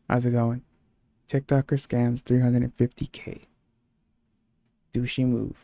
How's it going? TikToker scams 350K. Douchey move.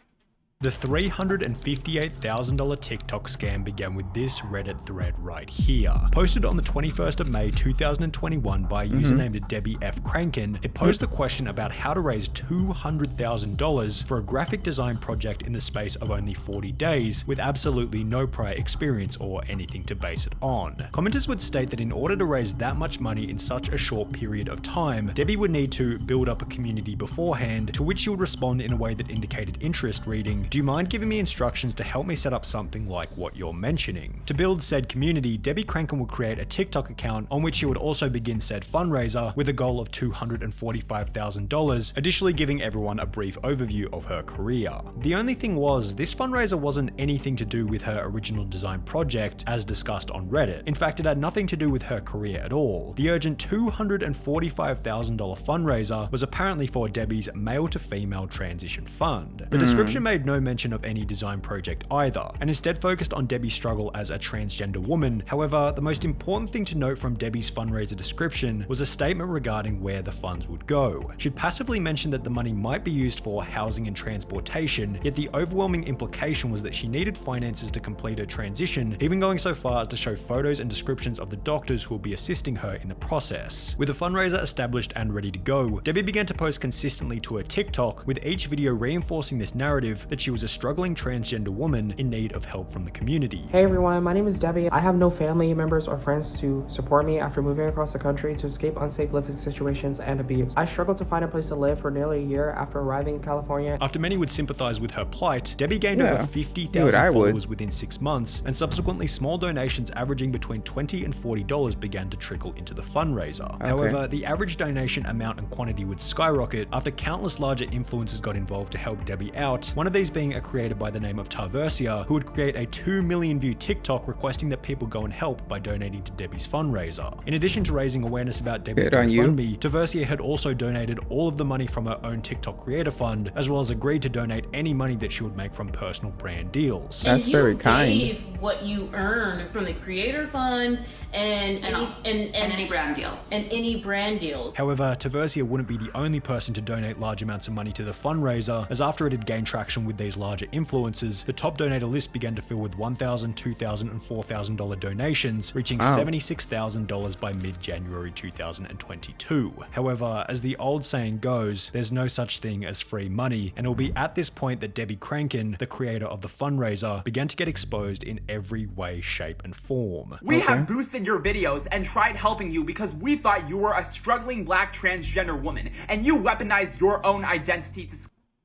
The $358,000 TikTok scam began with this Reddit thread right here. Posted on the 21st of May 2021 by a user named Debbie F. Crankin, it posed the question about how to raise $200,000 for a graphic design project in the space of only 40 days with absolutely no prior experience or anything to base it on. Commenters would state that in order to raise that much money in such a short period of time, Debbie would need to build up a community beforehand, to which she would respond in a way that indicated interest, reading, "Do you mind giving me instructions to help me set up something like what you're mentioning?" To build said community, Debbie Crankin would create a TikTok account on which she would also begin said fundraiser with a goal of $245,000, additionally giving everyone a brief overview of her career. The only thing was, this fundraiser wasn't anything to do with her original design project as discussed on Reddit. In fact, it had nothing to do with her career at all. The urgent $245,000 fundraiser was apparently for Debbie's male to female transition fund. The description made no mention of any design project either, and instead focused on Debbie's struggle as a transgender woman. However, the most important thing to note from Debbie's fundraiser description was a statement regarding where the funds would go. She'd passively mentioned that the money might be used for housing and transportation, yet the overwhelming implication was that she needed finances to complete her transition, even going so far as to show photos and descriptions of the doctors who will be assisting her in the process. With the fundraiser established and ready to go, Debbie began to post consistently to her TikTok, with each video reinforcing this narrative that she was a struggling transgender woman in need of help from the community. Hey everyone, my name is Debbie. I have no family members or friends to support me after moving across the country to escape unsafe living situations and abuse. I struggled to find a place to live for nearly a year after arriving in California. After many would sympathize with her plight, Debbie gained over 50,000 followers within 6 months, and subsequently small donations averaging between $20 and $40 began to trickle into the fundraiser. However, the average donation amount and quantity would skyrocket after countless larger influencers got involved to help Debbie out, one of these being a creator by the name of Tarversia, who would create a 2 million view TikTok requesting that people go and help by donating to Debbie's fundraiser. In addition to raising awareness about Debbie's GoFundMe, Tarversia had also donated all of the money from her own TikTok creator fund, as well as agreed to donate any money that she would make from personal brand deals. That's very kind. Gave what you earned from the creator fund and any brand deals. And any brand deals. However, Tarversia wouldn't be the only person to donate large amounts of money to the fundraiser, as after it had gained traction with these larger influencers, the top donator list began to fill with $1,000, $2,000, and $4,000 donations, reaching $76,000 by mid-January 2022. However, as the old saying goes, there's no such thing as free money, and it will be at this point that Debbie Crankin, the creator of the fundraiser, began to get exposed in every way, shape, and form. We have boosted your videos and tried helping you because we thought you were a struggling black transgender woman, and you weaponized your own identity to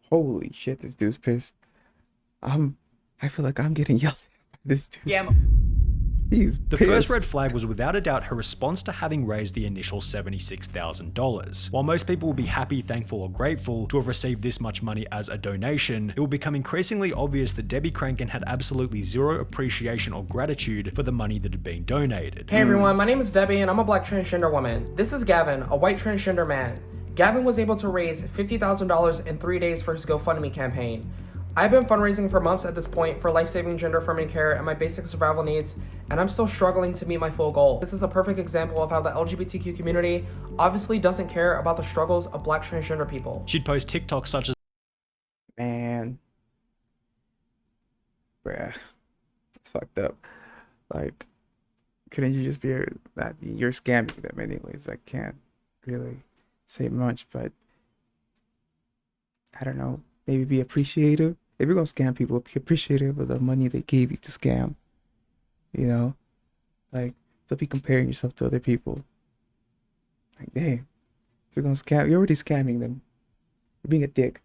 Holy shit, this dude's pissed. I feel like I'm getting yelled at by this dude. scam. He's The pissed. first red flag was without a doubt her response to having raised the initial $76,000. While most people will be happy, thankful, or grateful to have received this much money as a donation, it will become increasingly obvious that Debbie Crankin had absolutely zero appreciation or gratitude for the money that had been donated. Hey everyone, my name is Debbie and I'm a black transgender woman. This is Gavin, a white transgender man. Gavin was able to raise $50,000 in 3 days for his GoFundMe campaign. I've been fundraising for months at this point for life-saving gender-affirming care and my basic survival needs, and I'm still struggling to meet my full goal. This is a perfect example of how the LGBTQ community obviously doesn't care about the struggles of black transgender people. She'd post TikToks such as, Man. Bruh. It's fucked up. Like, couldn't you just be that you're scamming them anyways? I can't really say much, but I don't know. Maybe be appreciative. If you're gonna scam people, be appreciative of the money they gave you to scam. You know? Like, don't be comparing yourself to other people. Like, damn. If you're gonna scam, you're already scamming them. You're being a dick.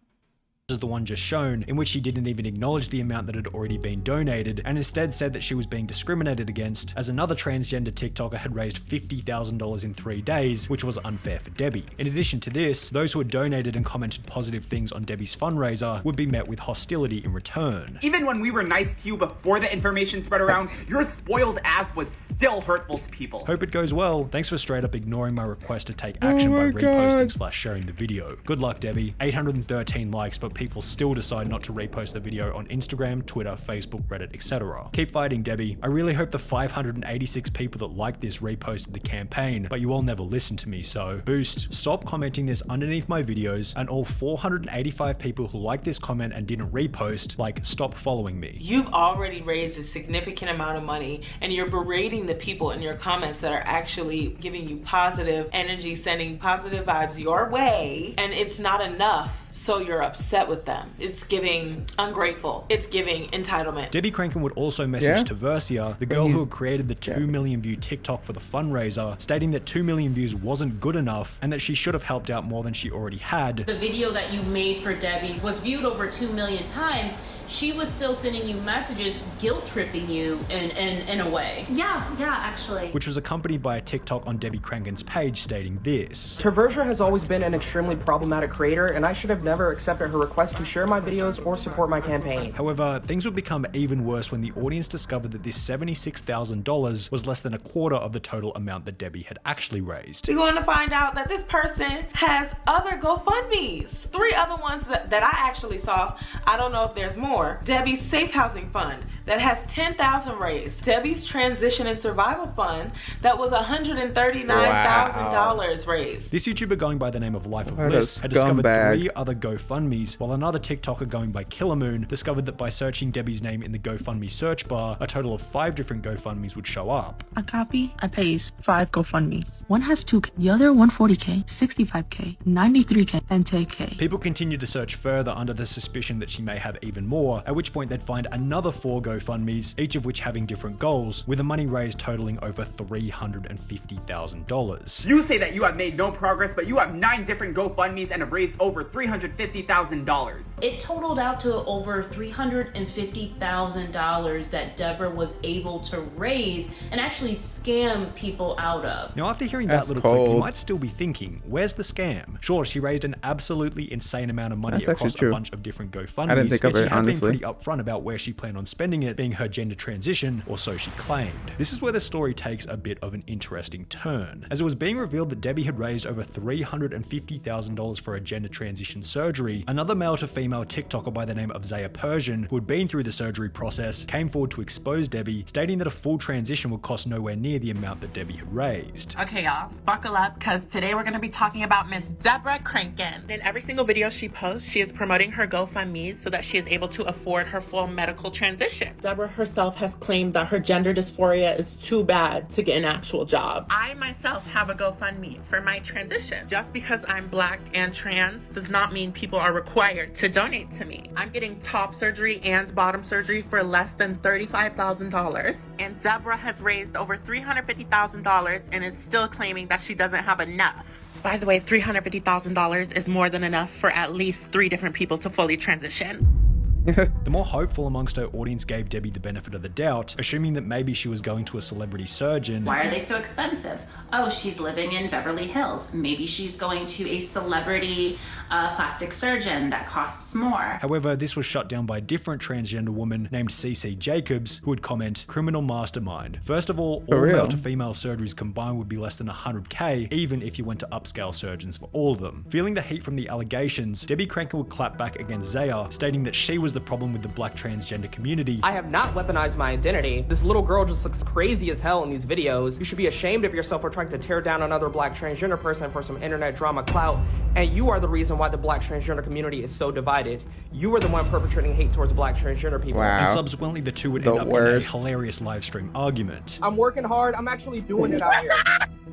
as the one just shown, in which she didn't even acknowledge the amount that had already been donated, and instead said that she was being discriminated against, as another transgender TikToker had raised $50,000 in 3 days, which was unfair for Debbie. In addition to this, those who had donated and commented positive things on Debbie's fundraiser would be met with hostility in return. Even when we were nice to you before the information spread around, your spoiled ass was still hurtful to people. Hope it goes well. Thanks for straight up ignoring my request to take action by reposting/sharing the video. Good luck, Debbie. 813 likes, but people still decide not to repost the video on Instagram, Twitter, Facebook, Reddit, etc. Keep fighting, Debbie. I really hope the 586 people that liked this reposted the campaign, but you all never listened to me, so boost. Stop commenting this underneath my videos, and all 485 people who liked this comment and didn't repost, like, stop following me. You've already raised a significant amount of money, and you're berating the people in your comments that are actually giving you positive energy, sending positive vibes your way, and it's not enough. So you're upset with them. It's giving ungrateful. It's giving entitlement. Debbie Crankin would also message to Versia, the girl who had created the 2 million view TikTok for the fundraiser, stating that 2 million views wasn't good enough and that she should have helped out more than she already had. The video that you made for Debbie was viewed over 2 million times. She was still sending you messages, guilt tripping you in a way. Yeah, actually. Which was accompanied by a TikTok on Debbie Crankin's page stating this. Terversia has always been an extremely problematic creator, and I should have never accepted her request to share my videos or support my campaign. However, things would become even worse when the audience discovered that this $76,000 was less than a quarter of the total amount that Debbie had actually raised. You're going to find out that this person has other GoFundMes. 3 other ones that I actually saw. I don't know if there's more. Debbie's Safe Housing Fund that has $10,000 raised. Debbie's Transition and Survival Fund that was $139,000 raised. This YouTuber going by the name of Life of Liz had discovered 3 other GoFundMes, while another TikToker going by Killermoon discovered that by searching Debbie's name in the GoFundMe search bar, a total of 5 different GoFundMes would show up. I copy, I paste 5 GoFundMes. One has 2K, the other 140K, 65K, 93K, and 10K. People continued to search further under the suspicion that she may have even more, at which point they'd find another 4 GoFundMes, each of which having different goals, with the money raised totaling over $350,000. You say that you have made no progress, but you have 9 different GoFundMes and have raised over $350,000. It totaled out to over $350,000 that Deborah was able to raise and actually scam people out of. Now, after hearing that little clip, you might still be thinking, where's the scam? Sure, she raised an absolutely insane amount of money across a bunch of different GoFundMes. I didn't think of it, honestly. Pretty upfront about where she planned on spending it, being her gender transition, or so she claimed. This is where the story takes a bit of an interesting turn, as it was being revealed that Debbie had raised over $350,000 for a gender transition surgery. Another male to female TikToker by the name of Zaya Persian, who had been through the surgery process, came forward to expose Debbie, stating that a full transition would cost nowhere near the amount that Debbie had raised. Okay, y'all, buckle up, because today we're going to be talking about Miss Deborah Crankin. In every single video she posts, she is promoting her GoFundMe so that she is able to afford her full medical transition. Deborah herself has claimed that her gender dysphoria is too bad to get an actual job. I myself have a GoFundMe for my transition. Just because I'm Black and trans does not mean people are required to donate to me. I'm getting top surgery and bottom surgery for less than $35,000, and Deborah has raised over $350,000 and is still claiming that she doesn't have enough. By the way, $350,000 is more than enough for at least 3 different people to fully transition. The more hopeful amongst her audience gave Debbie the benefit of the doubt, assuming that maybe she was going to a celebrity surgeon. Why are they so expensive? Oh, she's living in Beverly Hills. Maybe she's going to a celebrity plastic surgeon that costs more. However, this was shut down by a different transgender woman named CC Jacobs, who would comment, criminal mastermind. First of all male to female surgeries combined would be less than $100K, even if you went to upscale surgeons for all of them. Feeling the heat from the allegations, Debbie Crankin would clap back against Zaya, stating that she was the problem with the Black transgender community. I have not weaponized my identity. This little girl just looks crazy as hell in these videos. You should be ashamed of yourself for trying to tear down another Black transgender person for some internet drama clout. And you are the reason why the Black transgender community is so divided. You were the one perpetrating hate towards Black transgender people. Wow. And subsequently, the two would end up in a hilarious live stream argument. I'm working hard. I'm actually doing it out here.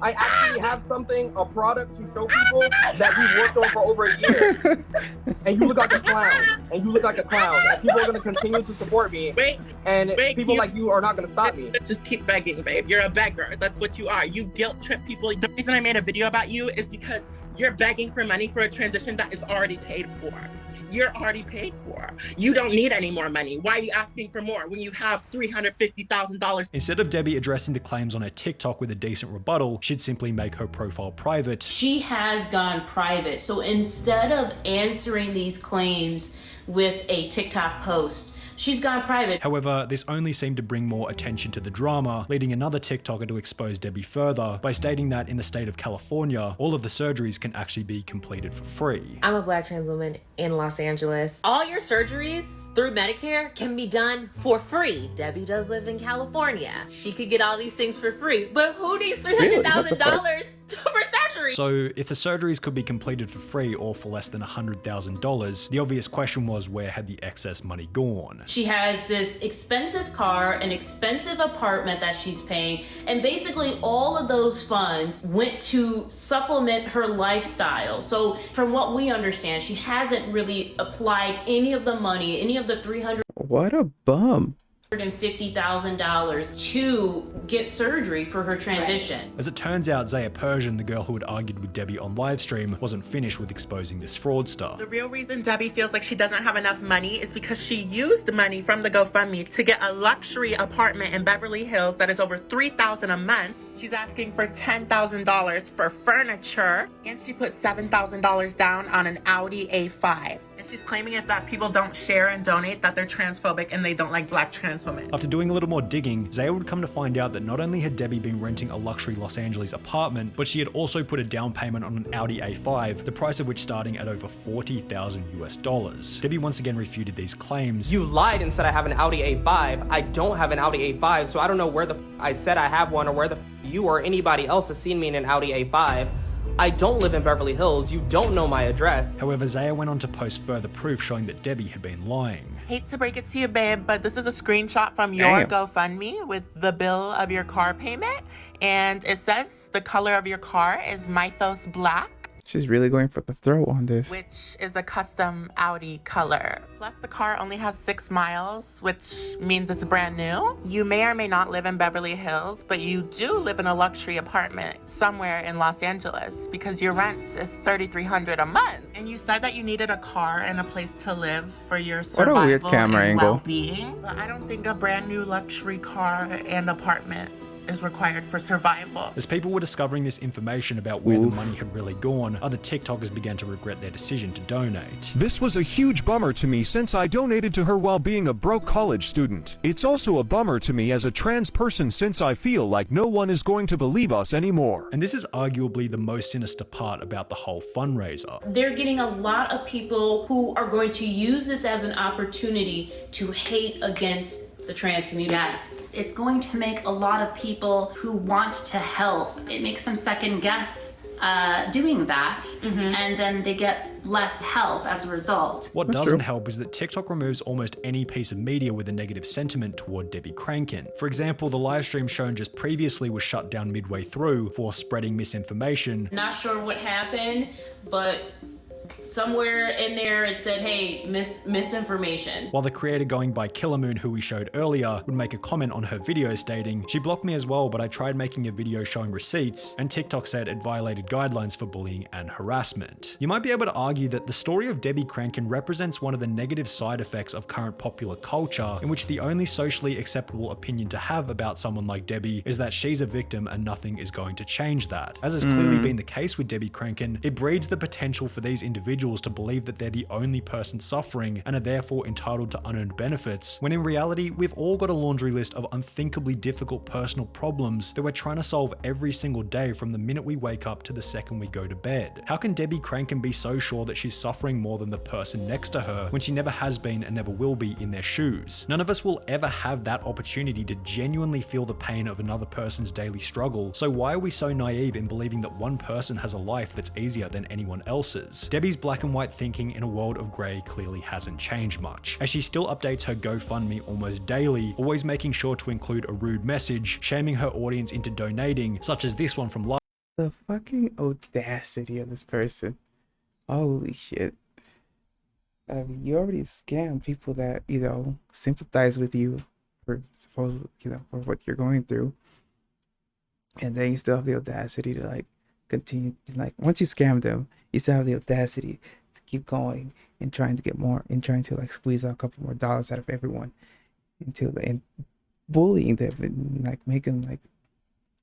I actually have something, a product to show people that we've worked on for over a year. And you look like a clown. And you look like a clown. And people are going to continue to support me. And people like you are not going to stop me. Just keep begging, babe. You're a beggar. That's what you are. You guilt trip people. The reason I made a video about you is because you're begging for money for a transition that is already paid for. You're already paid for. You don't need any more money. Why are you asking for more when you have $350,000? Instead of Debbie addressing the claims on her TikTok with a decent rebuttal, she'd simply make her profile private. She has gone private. So instead of answering these claims with a TikTok post, she's gone private. However, this only seemed to bring more attention to the drama, leading another TikToker to expose Debbie further by stating that in the state of California, all of the surgeries can actually be completed for free. I'm a black trans woman in Los Angeles. All your surgeries through Medicare can be done for free. Debbie does live in California. She could get all these things for free, but who needs $300,000 for surgery? So if the surgeries could be completed for free or for less than $100,000, the obvious question was, where had the excess money gone? She has this expensive car, an expensive apartment that she's paying, and basically all of those funds went to supplement her lifestyle. So from what we understand, she hasn't really applied any of the money, any of the What a bum. $350,000 to get surgery for her transition. As it turns out, Zaya Persian, the girl who had argued with Debbie on livestream, wasn't finished with exposing this fraudster. The real reason Debbie feels like she doesn't have enough money is because she used the money from the GoFundMe to get a luxury apartment in Beverly Hills that is over $3,000 a month. She's asking for $10,000 for furniture, and she put $7,000 down on an Audi A5. And she's claiming if that people don't share and donate, that they're transphobic and they don't like black trans women. After doing a little more digging, Zaya would come to find out that not only had Debbie been renting a luxury Los Angeles apartment, but she had also put a down payment on an Audi A5, the price of which starting at over $40,000 US. Debbie once again refuted these claims. You lied and said I have an Audi A5. I don't have an Audi A5, so I don't know where the I said I have one or where the you or anybody else has seen me in an Audi A5. I don't live in Beverly Hills. You don't know my address. However, Zaya went on to post further proof showing that Debbie had been lying. Hate to break it to you, babe, but this is a screenshot from your GoFundMe with the bill of your car payment. And it says the color of your car is Mythos Black. She's really going for the throat on this. Which is a custom Audi color. Plus, the car only has 6 miles, which means it's brand new. You may or may not live in Beverly Hills, but you do live in a luxury apartment somewhere in Los Angeles because your rent is $3,300 a month. And you said that you needed a car and a place to live for your survival what a weird camera and angle. well-being. But I don't think a brand new luxury car and apartment is required for survival. As people were discovering this information about where the money had really gone, other TikTokers began to regret their decision to donate. This was a huge bummer to me since I donated to her while being a broke college student. It's also a bummer to me as a trans person since I feel like no one is going to believe us anymore. And this is arguably the most sinister part about the whole fundraiser. They're getting a lot of people who are going to use this as an opportunity to hate against the trans community. Yes, it's going to make a lot of people who want to help, it makes them second guess doing that, and then they get less help as a result. What doesn't help is that TikTok removes almost any piece of media with a negative sentiment toward Debbie Crankin. For example, the live stream shown just previously was shut down midway through for spreading misinformation. Not sure what happened, but somewhere in there it said, hey, misinformation. While the creator going by Killermoon, who we showed earlier, would make a comment on her video stating, she blocked me as well, but I tried making a video showing receipts, and TikTok said it violated guidelines for bullying and harassment. You might be able to argue that the story of Debbie Crankin represents one of the negative side effects of current popular culture, in which the only socially acceptable opinion to have about someone like Debbie is that she's a victim and nothing is going to change that. As has clearly been the case with Debbie Crankin, it breeds the potential for these individuals to believe that they're the only person suffering and are therefore entitled to unearned benefits, when in reality, we've all got a laundry list of unthinkably difficult personal problems that we're trying to solve every single day from the minute we wake up to the second we go to bed. How can Debbie Crankin be so sure that she's suffering more than the person next to her when she never has been and never will be in their shoes? None of us will ever have that opportunity to genuinely feel the pain of another person's daily struggle, so why are we so naive in believing that one person has a life that's easier than anyone else's? Debbie's black and white thinking in a world of grey clearly hasn't changed much, as she still updates her GoFundMe almost daily, always making sure to include a rude message, shaming her audience into donating, such as this one from last. The fucking audacity of this person. Holy shit. I mean, you already scammed people that, you know, sympathize with you for supposed, you know, for what you're going through. And then you still have the audacity to like continue, like once you scam them, you still have the audacity to keep going and trying to get more and trying to like squeeze out a couple more dollars out of everyone until the and bullying them and like make them like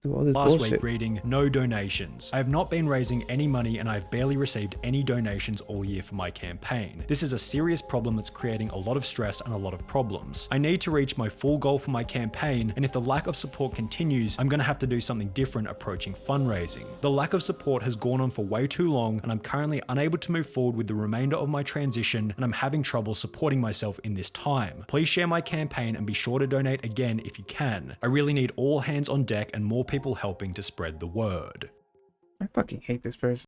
do all this Last bullshit. week reading, no donations. I have not been raising any money and I have barely received any donations all year for my campaign. This is a serious problem that's creating a lot of stress and a lot of problems. I need to reach my full goal for my campaign, and if the lack of support continues, I'm going to have to do something different approaching fundraising. The lack of support has gone on for way too long, and I'm currently unable to move forward with the remainder of my transition, and I'm having trouble supporting myself in this time. Please share my campaign and be sure to donate again if you can. I really need all hands on deck and more people helping to spread the word. I fucking hate this person.